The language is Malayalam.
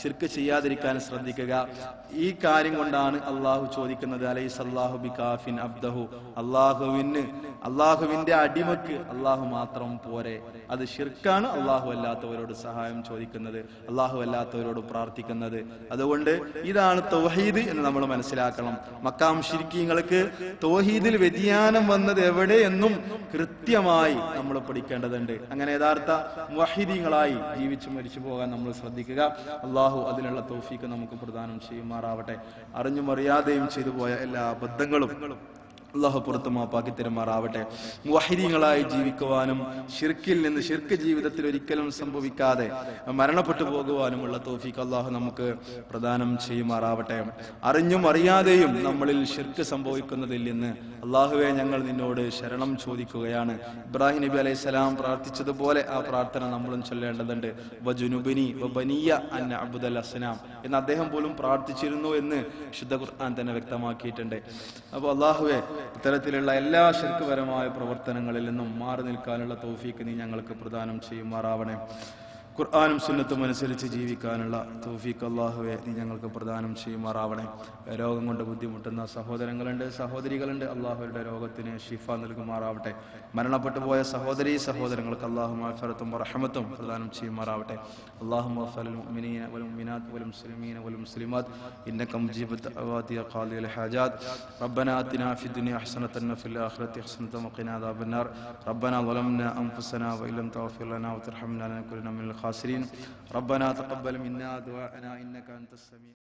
ശിർക്ക് ചെയ്യാതിരിക്കാൻ ശ്രദ്ധിക്കുക. ഈ കാര്യം കൊണ്ടാണ് അള്ളാഹു ചോദിക്കുന്നത്, അലൈസല്ലാഹു ബികാഫിൻ അബ്ദഹു, അള്ളാഹുവിന്റെ അടിമക്ക് അള്ളാഹു മാത്രം പോരെ. അത് ശിർക്കാണ് അള്ളാഹു അല്ലാത്തവരോട് സഹായം ചോദിക്കുന്നത്, അള്ളാഹു അല്ലാത്തവരോട് പ്രാർത്ഥിക്കുന്നത്. അതുകൊണ്ട് ഇതാണ് തൗഹീദ് എന്ന് നമ്മൾ മനസ്സിലാക്കണം. മക്കാം ശിർക്കീങ്ങൾക്ക് തൗഹീദിൽ വ്യതിയാനം വന്നത് എവിടെ എന്നും കൃത്യമായി നമ്മൾ പഠിക്കേണ്ടതുണ്ട്. അങ്ങനെ യഥാർത്ഥ മുവഹിദീങ്ങളായി ജീവിച്ചു മരിച്ചു പോകാൻ നമ്മൾ ശ്രദ്ധിക്കുക. അള്ളാഹു അതിനുള്ള തൗഫീഖ് നമുക്ക് പ്രദാനം ചെയ്യുമാറാവട്ടെ. അറിഞ്ഞും അറിയാതെയും ചെയ്തു പോയ എല്ലാ അബദ്ധങ്ങളും അള്ളാഹു പുറത്ത് മാപ്പാക്കി തരുമാറാവട്ടെ. മുവഹിദീങ്ങളായി ജീവിക്കുവാനും ശിർക്കിൽ നിന്ന്, ശിർക്ക് ജീവിതത്തിൽ ഒരിക്കലും സംഭവിക്കാതെ മരണപ്പെട്ടു പോകുവാനുമുള്ള തൗഫീഖ് അള്ളാഹു നമുക്ക് പ്രദാനം ചെയ്യുമാറാവട്ടെ. അറിഞ്ഞും അറിയാതെയും നമ്മളിൽ ശിർക്ക് സംഭവിക്കുന്നതിൽ നിന്ന് അള്ളാഹുവെ ഞങ്ങൾ നിന്നോട് ശരണം ചോദിക്കുകയാണ്. ഇബ്രാഹിം നബി അലൈഹിസ്സലാം പ്രാർത്ഥിച്ചതുപോലെ ആ പ്രാർത്ഥന നമ്മളും ചൊല്ലേണ്ടതുണ്ട്. വജുനുബിനി വബനിയ അൻ അബ്ദുൽ അസ്നാം എന്ന് അദ്ദേഹം പോലും പ്രാർത്ഥിച്ചിരുന്നു എന്ന് ശുദ്ധ ഖുർആൻ തന്നെ വ്യക്തമാക്കിയിട്ടുണ്ട്. അപ്പൊ അള്ളാഹുവെ ഇത്തരത്തിലുള്ള എല്ലാ ശിർക്കുപരമായ പ്രവർത്തനങ്ങളിൽ നിന്നും മാറി നിൽക്കാനുള്ള തൗഫീഖ് നീ ഞങ്ങൾക്ക് പ്രദാനം ചെയ്യുമാറാവണേ. ഖുർആനും സുന്നത്തും അനുസരിച്ച് ജീവിക്കാനുള്ള തൗഫീഖ് അല്ലാഹുവേ നീ ഞങ്ങൾക്ക് പ്രദാനം ചെയ്യുമാറാവണേ. രോഗം കൊണ്ട് ബുദ്ധിമുട്ടുന്ന സഹോദരങ്ങളുണ്ട്, സഹോദരികളുണ്ട്. അള്ളാഹുവിന്റെ രോഗത്തിന് ശിഫ നൽകുമാറാവട്ടെ. മരണപ്പെട്ടു പോയ സഹോദരീ സഹോദരങ്ങൾക്ക് അല്ലാഹു മഗ്ഫിറത്തും റഹ്മത്തും പ്രദാനം ചെയ്യുമാറാവട്ടെ. അല്ലാഹുമ്മ വഫലിൽ മുഅ്മിനീന വൽ മുഅ്മിനാത്ത് വൽ മുസ്ലിമീന വൽ മുസ്ലിമാത്ത് ഇന്നക മുജീബുദ് ദഅവാതി യാ ഖാദിയൽ ഹാജാത്ത്. റബ്ബനാ ആതിനാ ഫിദ്ദുനിയ ഹസനതൻ വഫിൽ ആഖിറതി ഹസനതൻ വഖിനാ അദാബന്നാർ. റബ്ബനാ ളലംനാ അൻഫുസനാ വഇല്ലം തഗ്ഫിർ ലനാ വതർഹംനാ ലനകൂനന്ന മിനൽ ഖാസിരീൻ. ربنا تقبل منا دعاءنا إنك أنت السميع